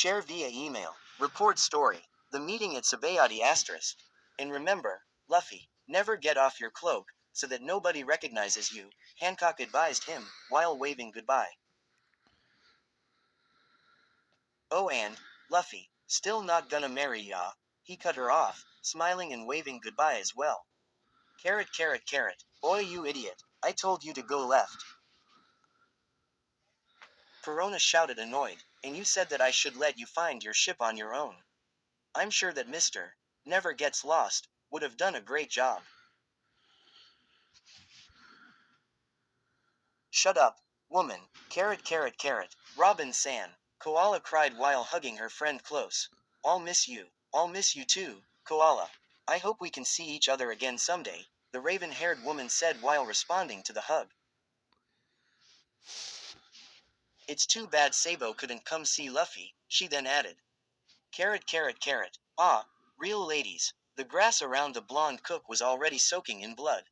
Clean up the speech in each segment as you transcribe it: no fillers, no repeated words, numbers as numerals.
Share via email. Report story. The meeting at Sabayati asterisk. And remember, Luffy, never get off your cloak, so that nobody recognizes you, Hancock advised him, while waving goodbye. Oh and, Luffy, still not gonna marry ya? He cut her off, smiling and waving goodbye as well. Carrot carrot carrot, boy you idiot, I told you to go left. Perona shouted annoyed, and you said that I should let you find your ship on your own. I'm sure that Mr. Never Gets Lost would have done a great job. Shut up, woman, carrot carrot carrot, Robin-san, Koala cried while hugging her friend close. I'll miss you too, Koala. I hope we can see each other again someday, the raven-haired woman said while responding to the hug. It's too bad Sabo couldn't come see Luffy, she then added. Carrot carrot carrot, ah, real ladies, the grass around the blonde cook was already soaking in blood.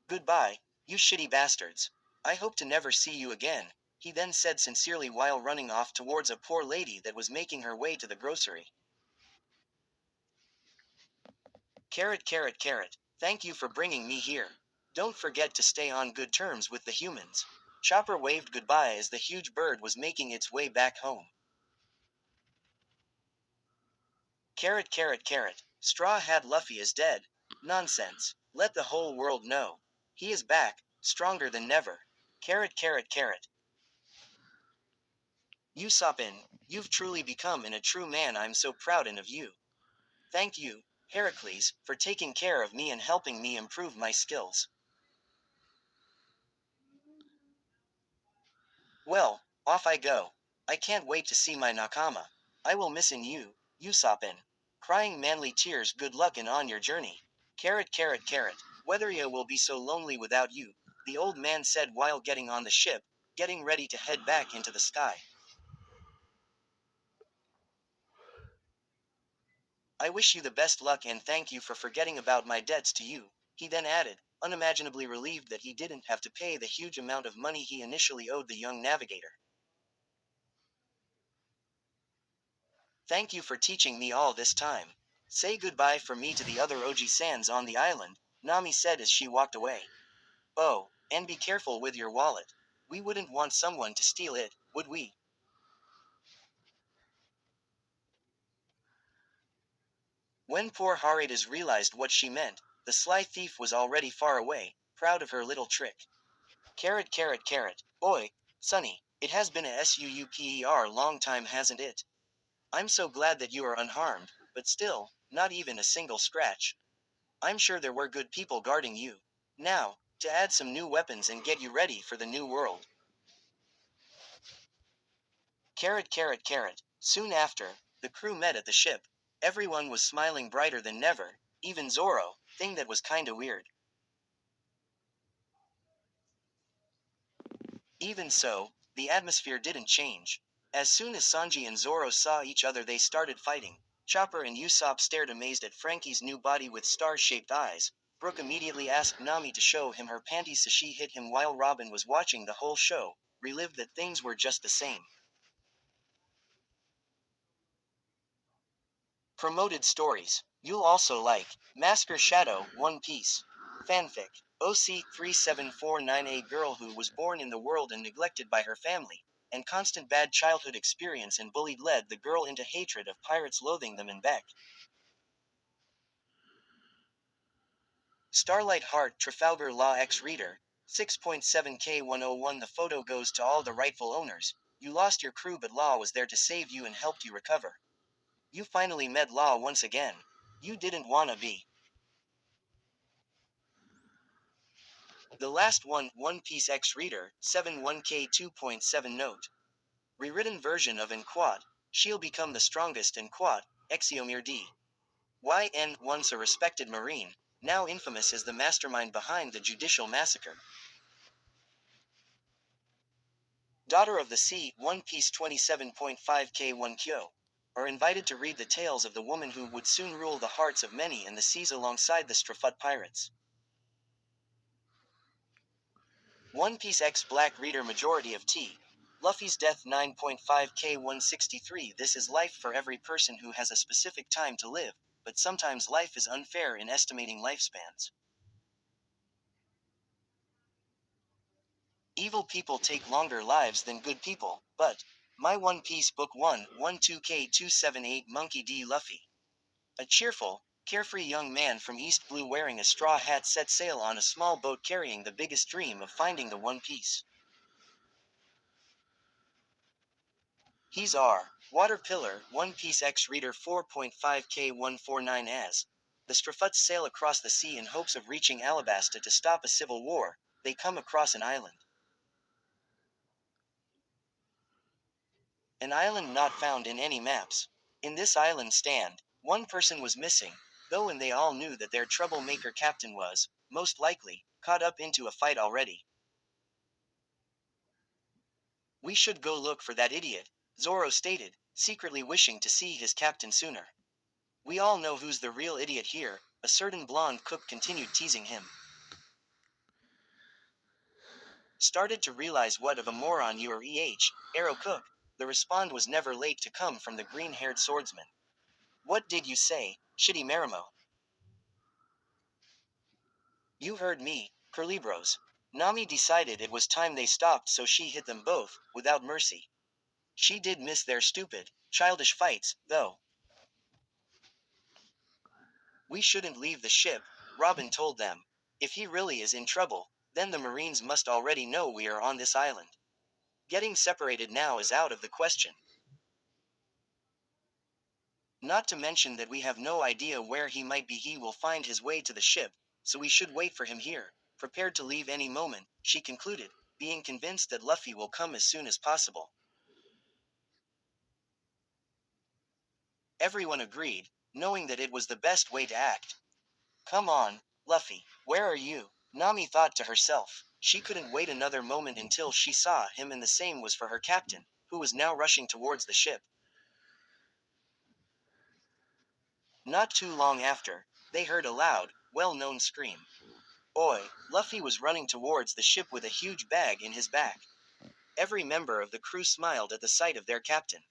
Goodbye, you shitty bastards. I hope to never see you again, he then said sincerely while running off towards a poor lady that was making her way to the grocery. Carrot carrot carrot, thank you for bringing me here. Don't forget to stay on good terms with the humans. Chopper waved goodbye as the huge bird was making its way back home. Carrot carrot carrot, Straw Hat Luffy is dead. Nonsense. Let the whole world know. He is back, stronger than never. Carrot carrot carrot. Usoppin, you've truly become a true man. I'm so proud of you. Thank you, Heracles, for taking care of me and helping me improve my skills. Well, off I go. I can't wait to see my nakama. I will miss you, Usoppin. Crying manly tears. Good luck on your journey. Carrot carrot carrot, Weatheria will be so lonely without you, the old man said while getting on the ship, getting ready to head back into the sky. I wish you the best luck and thank you for forgetting about my debts to you, he then added, unimaginably relieved that he didn't have to pay the huge amount of money he initially owed the young navigator. Thank you for teaching me all this time. Say goodbye for me to the other Oji-sans on the island, Nami said as she walked away. Oh, and be careful with your wallet. We wouldn't want someone to steal it, would we? When poor Haridas realized what she meant, the sly thief was already far away, proud of her little trick. Carrot carrot carrot, boy, Sonny, it has been a super long time hasn't it? I'm so glad that you are unharmed, but still, not even a single scratch. I'm sure there were good people guarding you. Now, to add some new weapons and get you ready for the new world. Carrot carrot carrot, soon after, the crew met at the ship. Everyone was smiling brighter than never, even Zoro, thing that was kinda weird. Even so, the atmosphere didn't change. As soon as Sanji and Zoro saw each other they started fighting. Chopper and Usopp stared amazed at Frankie's new body with star-shaped eyes. Brooke immediately asked Nami to show him her panties so she hit him while Robin was watching the whole show, relived that things were just the same. Promoted stories. You'll also like Masker Shadow, One Piece. Fanfic. OC 3749, a girl who was born in the world and neglected by her family, and constant bad childhood experience and bullied led the girl into hatred of pirates, loathing them in Beck. Starlight Heart Trafalgar Law X Reader 6.7K101. The photo goes to all the rightful owners. You lost your crew but Law was there to save you and helped you recover. You finally met Law once again. You didn't wanna be. The last one, One Piece X Reader 71K 2.7 Note. Rewritten version of En Quad. She'll become the strongest En Quad, Exiomir D. YN, once a respected Marine, now infamous as the mastermind behind the judicial massacre. Daughter of the Sea, One Piece 27.5K1 Kyo. Are invited to read the tales of the woman who would soon rule the hearts of many in the seas alongside the Strafut pirates. One Piece X Black Reader Majority of T. Luffy's death 9.5K163. This is life for every person who has a specific time to live, but sometimes life is unfair in estimating lifespans. Evil people take longer lives than good people, but My One Piece Book 1, 12K278 Monkey D. Luffy. A cheerful, carefree young man from East Blue wearing a straw hat set sail on a small boat carrying the biggest dream of finding the One Piece. He's our water pillar, One Piece X Reader 4.5K149 as. The Strafuts sail across the sea in hopes of reaching Alabasta to stop a civil war. They come across an island. An island not found in any maps. In this island stand, one person was missing, though and they all knew that their troublemaker captain was, most likely, caught up into a fight already. We should go look for that idiot, Zoro stated, secretly wishing to see his captain sooner. We all know who's the real idiot here, a certain blonde cook continued teasing him. Started to realize what of a moron you are, Arrow Cook. The respond was never late to come from the green-haired swordsman. What did you say, shitty Marimo? You heard me, Curlybros. Nami decided it was time they stopped, so she hit them both, without mercy. She did miss their stupid, childish fights, though. We shouldn't leave the ship, Robin told them. If he really is in trouble, then the Marines must already know we are on this island. Getting separated now is out of the question. Not to mention that we have no idea where he might be. He will find his way to the ship, so we should wait for him here, prepared to leave any moment, she concluded, being convinced that Luffy will come as soon as possible. Everyone agreed, knowing that it was the best way to act. Come on, Luffy, where are you? Nami thought to herself. She couldn't wait another moment until she saw him, and the same was for her captain, who was now rushing towards the ship. Not too long after, they heard a loud, well-known scream. Oi! Luffy was running towards the ship with a huge bag in his back. Every member of the crew smiled at the sight of their captain.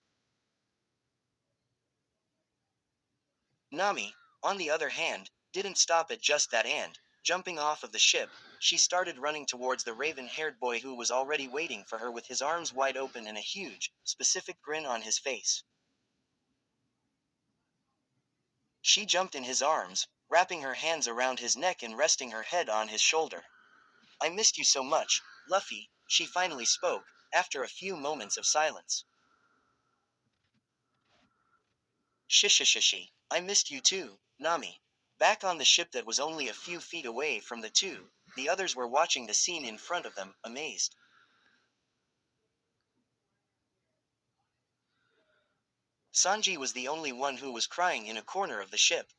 Nami, on the other hand, didn't stop at just that and, jumping off of the ship, she started running towards the raven-haired boy who was already waiting for her with his arms wide open and a huge, specific grin on his face. She jumped in his arms, wrapping her hands around his neck and resting her head on his shoulder. I missed you so much, Luffy, she finally spoke, after a few moments of silence. Shishishishi, I missed you too, Nami. Back on the ship that was only a few feet away from the two, the others were watching the scene in front of them, amazed. Sanji was the only one who was crying in a corner of the ship.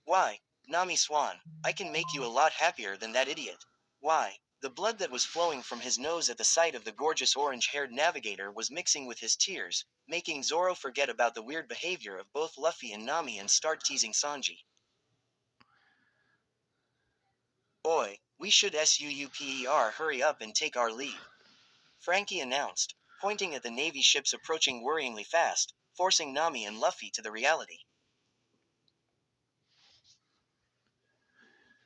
Why, Nami Swan, I can make you a lot happier than that idiot. Why? The blood that was flowing from his nose at the sight of the gorgeous orange-haired navigator was mixing with his tears, making Zoro forget about the weird behavior of both Luffy and Nami and start teasing Sanji. Oi, we should SUUPER hurry up and take our leave, Frankie announced, pointing at the Navy ships approaching worryingly fast, forcing Nami and Luffy to the reality.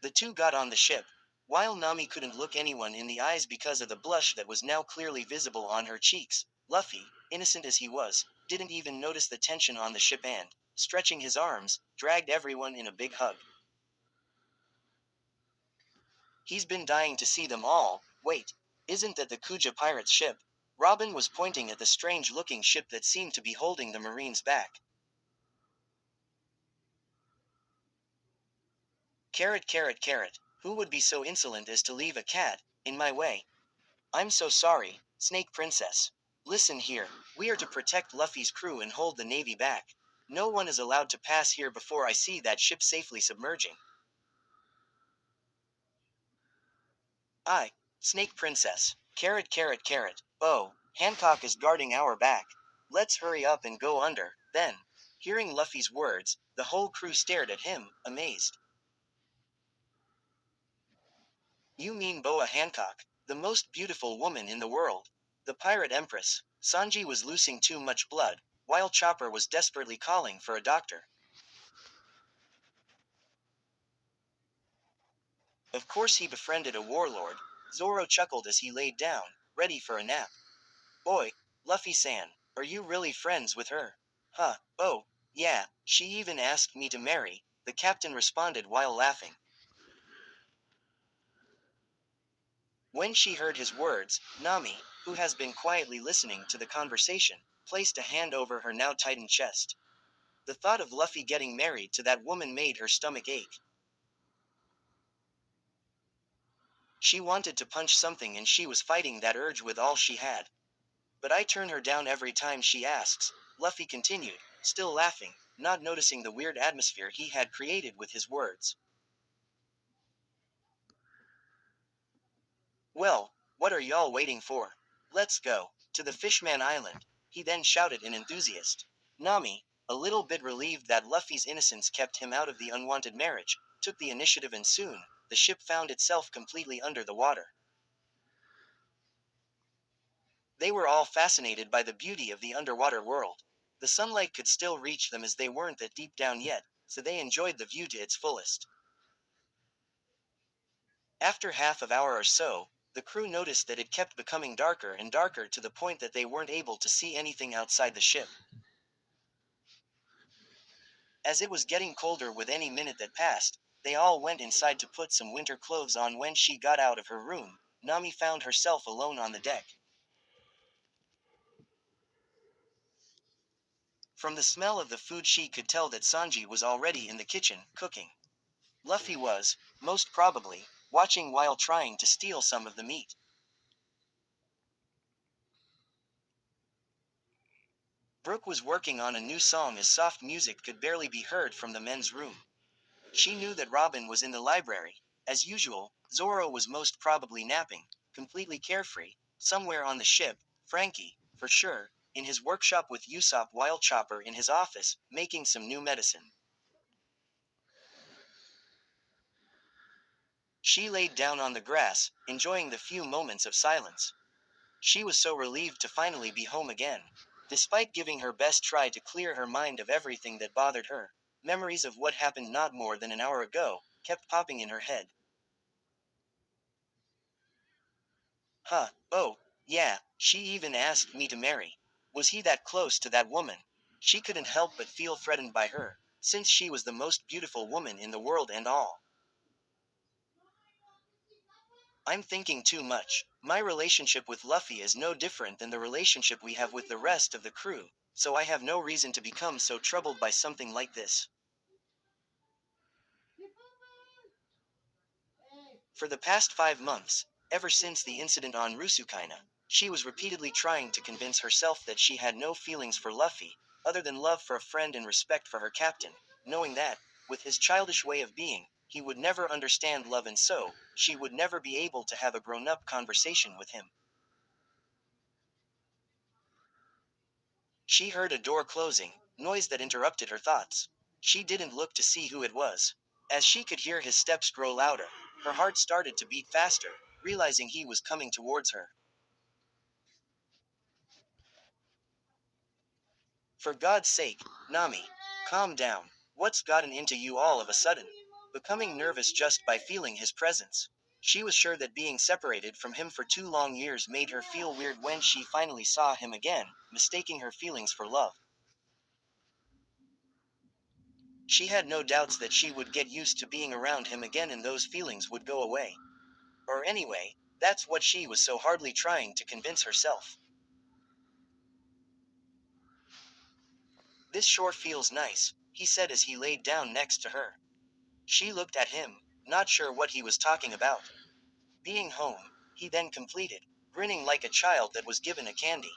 The two got on the ship. While Nami couldn't look anyone in the eyes because of the blush that was now clearly visible on her cheeks, Luffy, innocent as he was, didn't even notice the tension on the ship and, stretching his arms, dragged everyone in a big hug. He's been dying to see them all. Wait, isn't that the Kuja pirate's ship? Robin was pointing at the strange-looking ship that seemed to be holding the Marines back. Carrot, carrot, carrot. Who would be so insolent as to leave a cat in my way? I'm so sorry, Snake Princess. Listen here, we are to protect Luffy's crew and hold the Navy back. No one is allowed to pass here before I see that ship safely submerging. I, Snake Princess. Carrot, carrot, carrot. Oh, Hancock is guarding our back. Let's hurry up and go under. Then, hearing Luffy's words, the whole crew stared at him, amazed. You mean Boa Hancock, the most beautiful woman in the world? The pirate empress, Sanji was losing too much blood, while Chopper was desperately calling for a doctor. Of course he befriended a warlord. Zoro chuckled as he laid down, ready for a nap. Boy, Luffy-san, are you really friends with her? Huh, oh, yeah, she even asked me to marry, the captain responded while laughing. When she heard his words, Nami, who has been quietly listening to the conversation, placed a hand over her now tightened chest. The thought of Luffy getting married to that woman made her stomach ache. She wanted to punch something and she was fighting that urge with all she had. But I turn her down every time she asks, Luffy continued, still laughing, not noticing the weird atmosphere he had created with his words. Well, what are y'all waiting for? Let's go to the Fishman Island, he then shouted in enthusiasm. Nami, a little bit relieved that Luffy's innocence kept him out of the unwanted marriage, took the initiative and soon, the ship found itself completely under the water. They were all fascinated by the beauty of the underwater world. The sunlight could still reach them as they weren't that deep down yet, so they enjoyed the view to its fullest. After half an hour or so, the crew noticed that it kept becoming darker and darker to the point that they weren't able to see anything outside the ship. As it was getting colder with any minute that passed, they all went inside to put some winter clothes on. When she got out of her room, Nami found herself alone on the deck. From the smell of the food she could tell that Sanji was already in the kitchen, cooking. Luffy was, most probably, watching while trying to steal some of the meat. Brooke was working on a new song as soft music could barely be heard from the men's room. She knew that Robin was in the library. As usual, Zoro was most probably napping, completely carefree, somewhere on the ship, Frankie, for sure, in his workshop with Usopp while Chopper in his office, making some new medicine. She laid down on the grass, enjoying the few moments of silence. She was so relieved to finally be home again. Despite giving her best try to clear her mind of everything that bothered her, memories of what happened not more than an hour ago kept popping in her head. Huh, oh, yeah, she even asked me to marry. Was he that close to that woman? She couldn't help but feel threatened by her, since she was the most beautiful woman in the world and all. I'm thinking too much. My relationship with Luffy is no different than the relationship we have with the rest of the crew, so I have no reason to become so troubled by something like this. For the past 5 months, ever since the incident on Rusukaina, she was repeatedly trying to convince herself that she had no feelings for Luffy, other than love for a friend and respect for her captain, knowing that, with his childish way of being, he would never understand love and so, she would never be able to have a grown-up conversation with him. She heard a door closing, noise that interrupted her thoughts. She didn't look to see who it was. As she could hear his steps grow louder, her heart started to beat faster, realizing he was coming towards her. For God's sake, Nami, calm down. What's gotten into you all of a sudden? Becoming nervous just by feeling his presence. She was sure that being separated from him for 2 long years made her feel weird when she finally saw him again, mistaking her feelings for love. She had no doubts that she would get used to being around him again and those feelings would go away. Or anyway, that's what she was so hardly trying to convince herself. This sure feels nice, he said as he laid down next to her. She looked at him, not sure what he was talking about. Being home, he then completed, grinning like a child that was given a candy.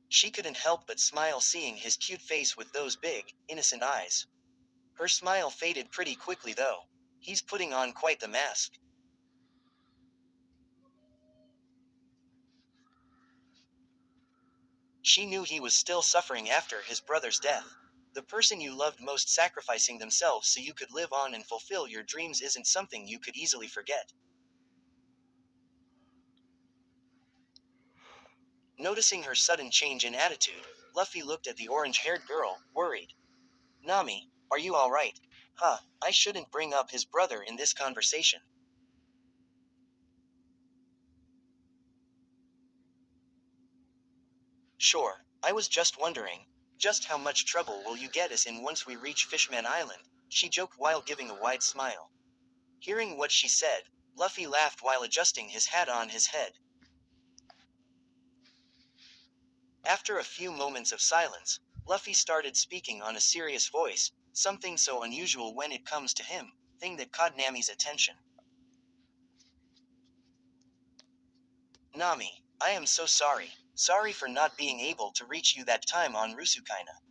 She couldn't help but smile seeing his cute face with those big, innocent eyes. Her smile faded pretty quickly though. He's putting on quite the mask. She knew he was still suffering after his brother's death. The person you loved most sacrificing themselves so you could live on and fulfill your dreams isn't something you could easily forget. Noticing her sudden change in attitude, Luffy looked at the orange-haired girl, worried. Nami, are you alright? Huh, I shouldn't bring up his brother in this conversation. Sure, I was just wondering, just how much trouble will you get us in once we reach Fishman Island? She joked while giving a wide smile. Hearing what she said, Luffy laughed while adjusting his hat on his head. After a few moments of silence, Luffy started speaking on a serious voice, something so unusual when it comes to him, thing that caught Nami's attention. Nami, I am so sorry. Sorry for not being able to reach you that time on Rusukaina.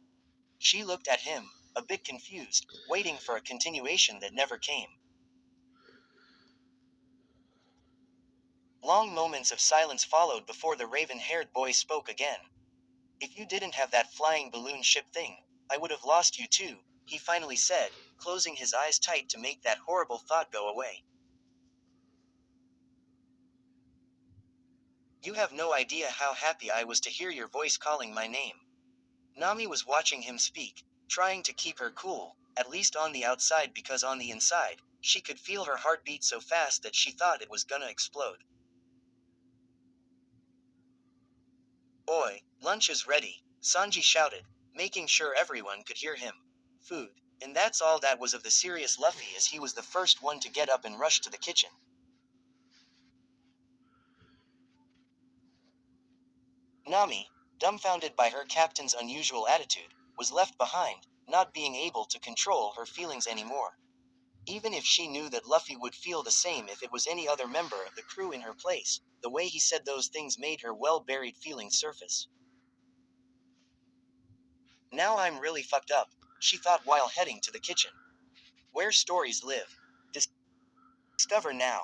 She looked at him, a bit confused, waiting for a continuation that never came. Long moments of silence followed before the raven-haired boy spoke again. If you didn't have that flying balloon ship thing, I would have lost you too, he finally said, closing his eyes tight to make that horrible thought go away. You have no idea how happy I was to hear your voice calling my name. Nami was watching him speak, trying to keep her cool, at least on the outside, because on the inside, she could feel her heart beat so fast that she thought it was gonna explode. Boy, lunch is ready, Sanji shouted, making sure everyone could hear him. Food. And that's all that was of the serious Luffy, as he was the first one to get up and rush to the kitchen. Nami, dumbfounded by her captain's unusual attitude, was left behind, not being able to control her feelings anymore. Even if she knew that Luffy would feel the same if it was any other member of the crew in her place, the way he said those things made her well-buried feelings surface. Now I'm really fucked up, she thought while heading to the kitchen. Where stories live. Discover now.